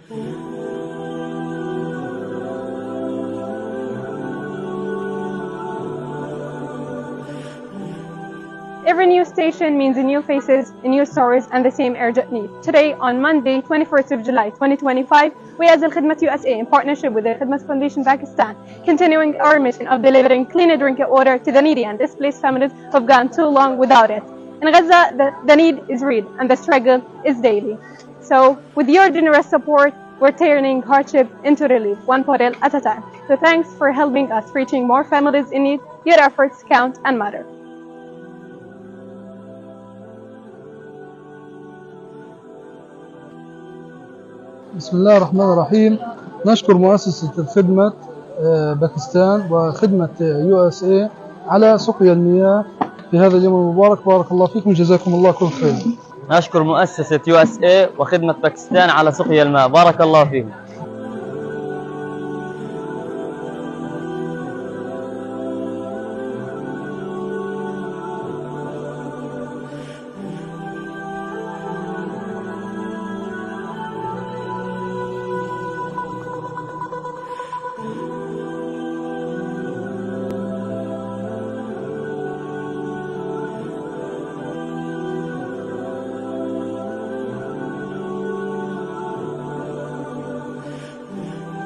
Every new station means new faces, new stories, and the same urgent need. Today, on Monday, 21st of July, 2025, we as Al Khidmat USA, in partnership with the Khidmat Foundation Pakistan, continuing our mission of delivering clean drinking water to the needy and displaced families who've gone too long without it. In Gaza, the need is real and the struggle is daily. So, with your generous support, we're turning hardship into relief, one bottle at a time. So thanks for helping us reaching more families in need. Your efforts count and matter. بسم الله الرحمن الرحيم. نشكر مؤسسة خدمة باكستان وخدمة USA على سقيا المياه في هذا اليوم المبارك. بارك الله فيكم وجزاكم الله كل خير. نشكر مؤسسة USA وخدمة باكستان على سقيا الماء. بارك الله فيهم.